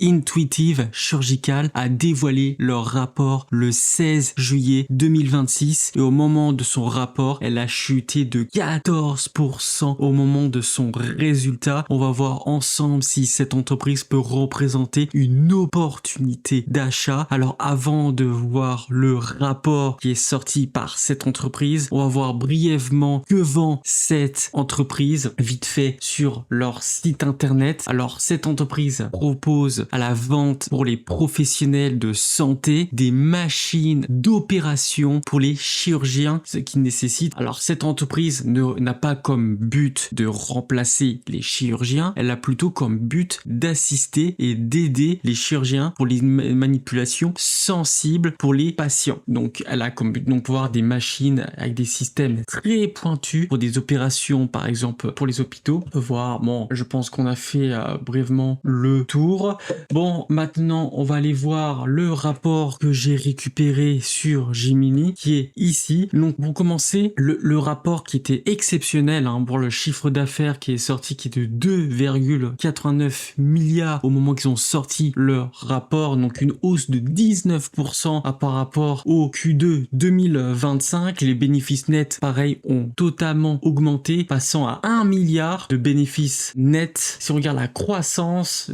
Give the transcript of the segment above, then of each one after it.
Intuitive Surgical a dévoilé leur rapport le 16 juillet 2026 et au moment de son rapport, elle a chuté de 14% au moment de son résultat. On va voir ensemble si cette entreprise peut représenter une opportunité d'achat. Alors avant de voir le rapport qui est sorti par cette entreprise, on va voir brièvement que vend cette entreprise vite fait sur leur site internet. Alors cette entreprise propose à la vente pour les professionnels de santé des machines d'opération pour les chirurgiens, ce qui nécessite. Alors cette entreprise n'a pas comme but de remplacer les chirurgiens, elle a plutôt comme but d'assister et d'aider les chirurgiens pour les manipulations sensibles pour les patients. Donc elle a comme but donc pouvoir des machines avec des systèmes très pointus pour des opérations, par exemple pour les hôpitaux. On peut voir, bon, je pense qu'on a fait brièvement le tour. Bon, maintenant, on va aller voir le rapport que j'ai récupéré sur Gemini, qui est ici. Donc, pour commencer, le rapport qui était exceptionnel pour le chiffre d'affaires qui est sorti, qui est de 2,89 milliards au moment qu'ils ont sorti leur rapport. Donc, une hausse de 19% par rapport au Q2 2025. Les bénéfices nets, pareil, ont totalement augmenté, passant à 1 milliard de bénéfices nets. Si on regarde la croissance,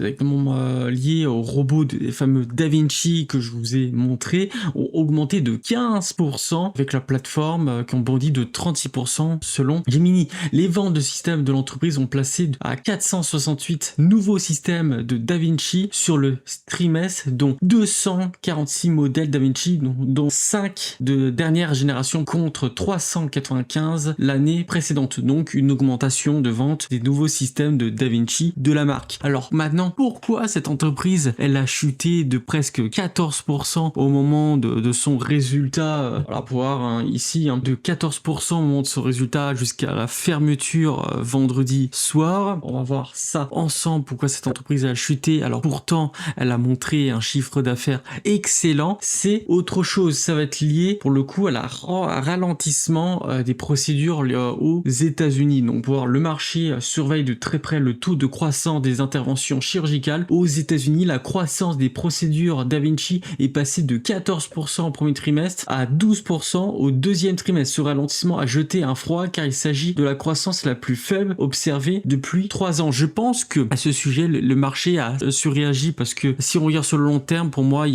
liés aux robots des fameux DaVinci que je vous ai montré, ont augmenté de 15% avec la plateforme qui ont bondi de 36% selon Gemini. Les ventes de systèmes de l'entreprise ont placé à 468 nouveaux systèmes de DaVinci sur le trimestre, dont 246 modèles DaVinci, dont 5 de dernière génération contre 395 l'année précédente. Donc une augmentation de vente des nouveaux systèmes de DaVinci de la marque. Alors maintenant, pourquoi cette entreprise, elle a chuté de presque 14% au moment de son résultat. Voilà, pour voir ici, de 14% au moment de son résultat jusqu'à la fermeture vendredi soir. On va voir ça ensemble, pourquoi cette entreprise a chuté. Alors pourtant, elle a montré un chiffre d'affaires excellent. C'est autre chose, ça va être lié pour le coup à la ralentissement des procédures aux États-Unis. Donc pour voir, le marché surveille de très près le taux de croissance des interventions chirurgicales aux États-Unis. La croissance des procédures DaVinci est passée de 14% au premier trimestre à 12% au deuxième trimestre. Ce ralentissement a jeté un froid car il s'agit de la croissance la plus faible observée depuis 3 ans. Je pense que à ce sujet, le marché a surréagi parce que si on regarde sur le long terme, pour moi,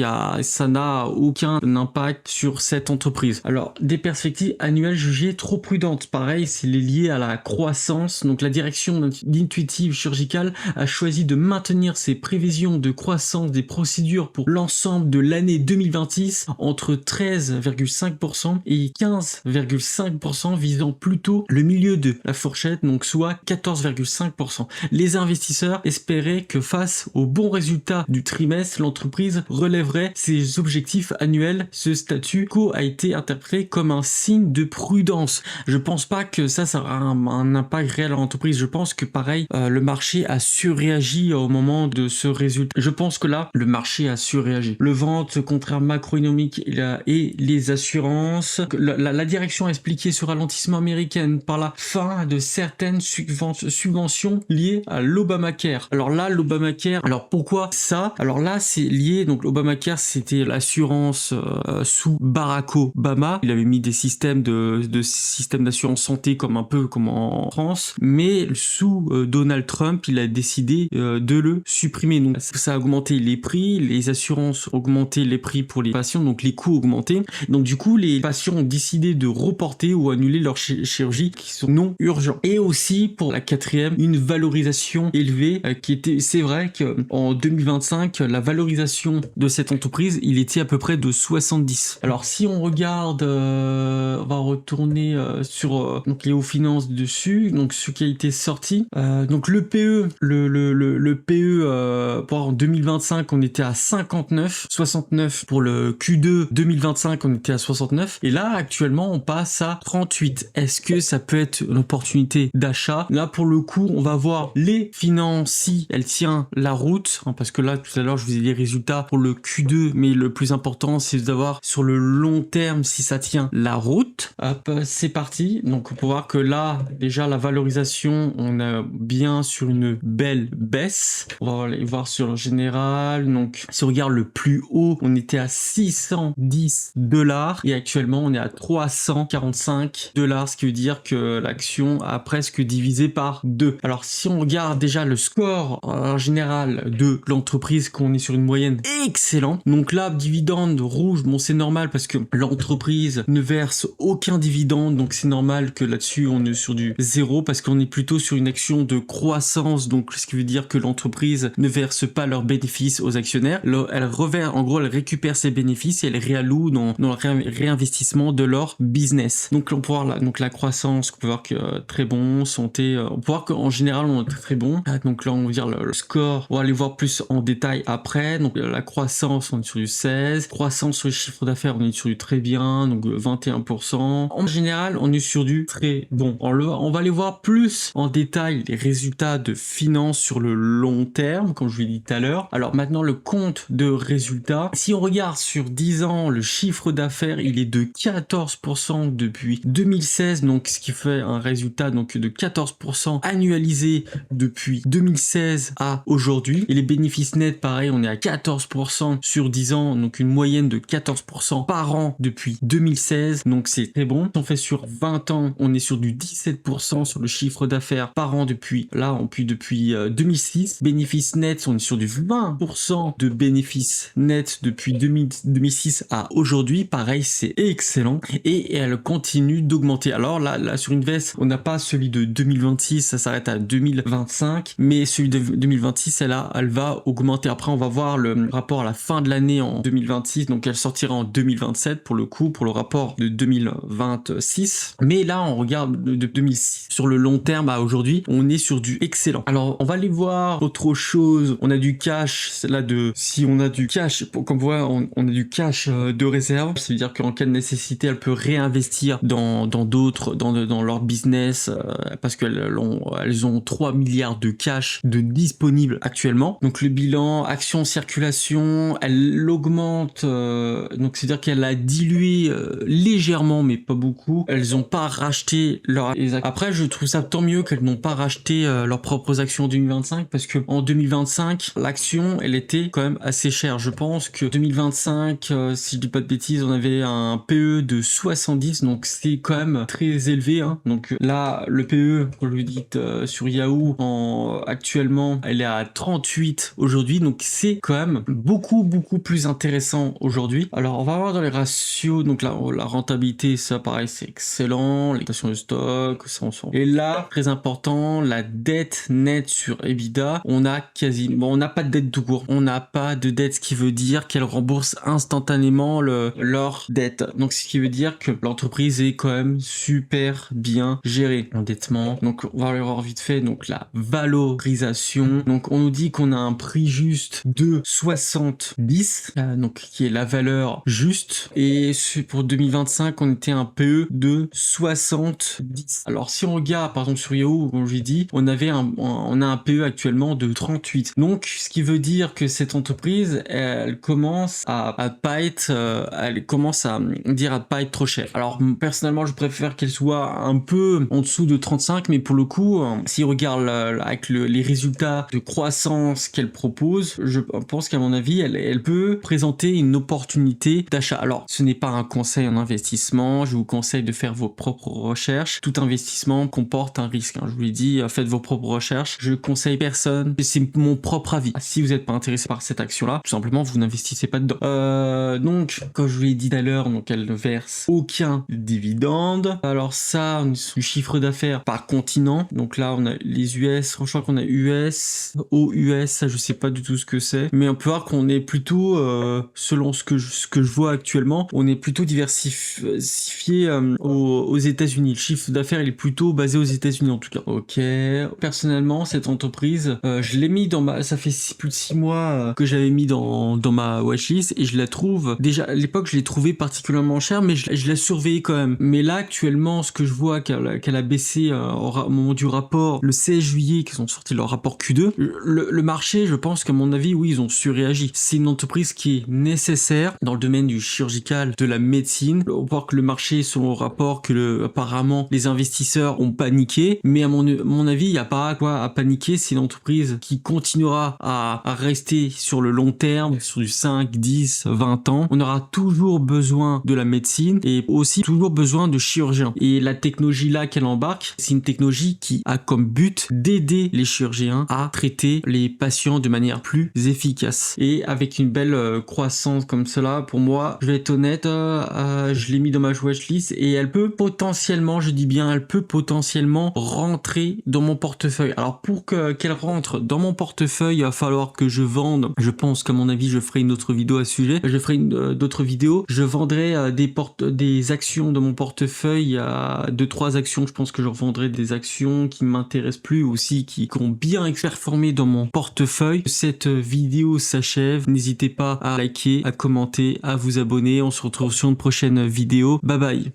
ça n'a aucun impact sur cette entreprise. Alors, des perspectives annuelles jugées trop prudentes. Pareil, c'est lié à la croissance. Donc, la direction d'Intuitive Surgical a choisi de maintenir ses prévisions de croissance des procédures pour l'ensemble de l'année 2026 entre 13,5% et 15,5%, visant plutôt le milieu de la fourchette, donc soit 14,5%. Les investisseurs espéraient que face aux bons résultats du trimestre, l'entreprise relèverait ses objectifs annuels. Ce statu quo a été interprété comme un signe de prudence. Je pense pas que ça aura un impact réel à l'entreprise. Je pense que pareil, le marché a surréagi au moment de ce résultat. Je pense que là, le marché a surréagi. Le vente contraire macroéconomique et les assurances. La direction a expliqué ce ralentissement américain par la fin de certaines subventions liées à l'Obamacare. Alors là, l'Obamacare, alors pourquoi ça? Alors là, c'est lié, donc l'Obamacare, c'était l'assurance sous Barack Obama. Il avait mis des systèmes systèmes d'assurance santé un peu comme en France, mais sous Donald Trump, il a décidé de le supprimer. Donc ça a augmenté les prix, les assurances ont augmenté les prix pour les patients, donc les coûts ont augmenté. Donc du coup, les patients ont décidé de reporter ou annuler leurs chirurgies qui sont non urgentes. Et aussi, pour la quatrième, une valorisation élevée qui était, c'est vrai qu'en 2025, la valorisation de cette entreprise, il était à peu près de 70. Alors si on regarde, on va retourner sur donc les hauts finances dessus, donc ce qui a été sorti. Donc le PE, le PE pour en 2025, on était à 59, 69 pour le Q2 2025, on était à 69, et là actuellement on passe à 38. Est-ce que ça peut être une opportunité d'achat? Là pour le coup, on va voir les finances si elle tient la route, parce que là tout à l'heure je vous ai dit les résultats pour le Q2, mais mais le plus important, c'est d'avoir sur le long terme si ça tient la route. Hop, c'est parti. Donc, on peut voir que là, déjà, la valorisation, on est bien sur une belle baisse. On va aller voir sur le général. Donc, si on regarde le plus haut, on était à 610 $ et actuellement, on est à 345 $, ce qui veut dire que l'action a presque divisé par 2. Alors, si on regarde déjà le score en général de l'entreprise, qu'on est sur une moyenne excellente. Donc là, dividende rouge, bon, c'est normal parce que l'entreprise ne verse aucun dividende, donc c'est normal que là-dessus, on est sur du 0 parce qu'on est plutôt sur une action de croissance, donc ce qui veut dire que l'entreprise ne verse pas leurs bénéfices aux actionnaires. Elle revers, en gros, elle récupère ses bénéfices et elle réalloue dans le réinvestissement de leur business. Donc on peut voir là, donc la croissance, on peut voir que très bon, santé, on peut voir qu'en général on est très bon. Donc là on va dire le score, on va aller voir plus en détail après. Donc la croissance, on est sur du 16, croissance sur le chiffre d'affaires, on est sur du très bien, donc 21%. En général on est sur du très bon. On va aller voir plus en détail les résultats de finances sur le long terme, comme je vous l'ai dit tout à l'heure. Alors maintenant le compte de résultats, si on regarde sur 10 ans, le chiffre d'affaires il est de 14% depuis 2016, donc ce qui fait un résultat donc de 14% annualisé depuis 2016 à aujourd'hui. Et les bénéfices nets, pareil, on est à 14% sur 10 ans, donc une moyenne de 14% par an depuis 2016, donc c'est très bon. Si on fait sur 20 ans, on est sur du 17% sur le chiffre d'affaires par an depuis 2006. Bénéfices nets, on est sur du 20% de bénéfices nets depuis 2006 à aujourd'hui. Pareil, c'est excellent et elle continue d'augmenter. Alors là sur une veste, on n'a pas celui de 2026, ça s'arrête à 2025, mais celui de 2026, elle va augmenter. Après, on va voir le rapport à la fin de l'année en 2026, donc elle sortira en 2027 pour le coup, pour le rapport de 2026. Mais là, on regarde de 2006. Sur le long terme à aujourd'hui, on est sur du excellent. Alors, on va aller voir autre chose. On a du cash, c'est là si on a du cash, comme vous voyez, on a du cash de réserve. Ça veut dire qu'en cas de nécessité, elle peut réinvestir dans d'autres, dans leur business, parce qu'elles ont 3 milliards de cash de disponible actuellement. Donc le bilan, action circulation, elle l'augmente, donc c'est-à-dire qu'elle a dilué légèrement, mais pas beaucoup. Elles n'ont pas racheté leurs actions. Après, je trouve ça tant mieux qu'elles n'ont pas racheté leurs propres actions en 2025, parce que en 2025, l'action, elle était quand même assez chère. Je pense que 2025, si je dis pas de bêtises, on avait un PE de 70, donc c'est quand même très élevé, hein. Donc là, le PE, comme je vous dis, sur Yahoo, actuellement, elle est à 38 aujourd'hui, donc c'est quand même beaucoup plus intéressant aujourd'hui. Alors, on va voir dans les ratios, donc là, la rentabilité, ça pareil, c'est excellent, l'exploitation de stock, ça on sent. Et là, très important, la dette nette sur EBITDA, on n'a pas de dette tout court, on n'a pas de dette, ce qui veut dire qu'elle rembourse instantanément leur dette. Donc, ce qui veut dire que l'entreprise est quand même super bien gérée. Endettement, donc on va aller voir vite fait, donc la valorisation, donc on nous dit qu'on a un prix juste de 70, donc qui est la valeur juste, et pour 2025 on était un PE de 70. Alors si on regarde par exemple sur Yahoo, comme je l'ai dit, on a un PE actuellement de 38, donc ce qui veut dire que cette entreprise, elle commence à pas être trop chère. Alors personnellement, je préfère qu'elle soit un peu en dessous de 35, mais pour le coup, si on regarde avec les résultats de croissance qu'elle propose, je pense qu'à mon avis, elle peut présenter une opportunité d'achat. Alors, ce n'est pas un conseil en investissement, je vous conseille de faire vos propres recherches. Tout investissement comporte un risque, hein. Je vous l'ai dit, faites vos propres recherches. Je conseille personne, c'est mon propre avis. Si vous n'êtes pas intéressé par cette action-là, tout simplement, vous n'investissez pas dedans. Donc, comme je vous l'ai dit tout à l'heure, donc elle ne verse aucun dividende. Alors ça, on est sur du chiffre d'affaires par continent. Donc là, on a les US, franchement qu'on a US, OUS, ça je sais pas du tout ce que c'est. Mais on peut voir qu'on est plutôt, selon ce que je vois actuellement, on est plutôt diversifié aux États-Unis. Le chiffre d'affaires, il est plutôt basé aux États-Unis en tout cas. Ok. Personnellement, cette entreprise, je l'ai mis ça fait plus de 6 mois que j'avais mis dans ma watchlist et je la trouve, déjà à l'époque, je l'ai trouvé particulièrement cher, mais je la surveillais quand même. Mais là, actuellement, ce que je vois qu'elle a baissé au moment du rapport, le 16 juillet, qu'ils ont sorti leur rapport Q2, le marché, je pense qu'à mon avis, oui, ils ont surréagi. C'est une entreprise qui est nécessaire dans le domaine du chirurgical, de la médecine. On voit que le marché, selon le rapport, apparemment les investisseurs ont paniqué, mais à mon avis, il n'y a pas quoi à paniquer. C'est une entreprise qui continuera à rester sur le long terme, sur du 5, 10, 20 ans. On aura toujours besoin de la médecine et aussi toujours besoin de chirurgiens. Et la technologie là qu'elle embarque, c'est une technologie qui a comme but d'aider les chirurgiens à traiter les patients de manière plus efficace. Et avec une belle croissance comme cela, pour moi, je vais être honnête, je l'ai mis dans ma watchlist et elle peut potentiellement, je dis bien, elle peut potentiellement rentrer dans mon portefeuille. Alors pour qu'elle rentre dans mon portefeuille, il va falloir que je vende. Je pense qu'à mon avis, je ferai une autre vidéo à ce sujet. Je ferai d'autres vidéos. Je vendrai des actions de mon portefeuille, 2-3 actions. Je pense que je revendrai des actions qui m'intéressent plus aussi, qui ont bien performé dans mon portefeuille. Cette vidéo s'achève. N'hésitez pas à liker, à commenter, à vous abonner. On se retrouve sur une prochaine vidéo. Bye bye.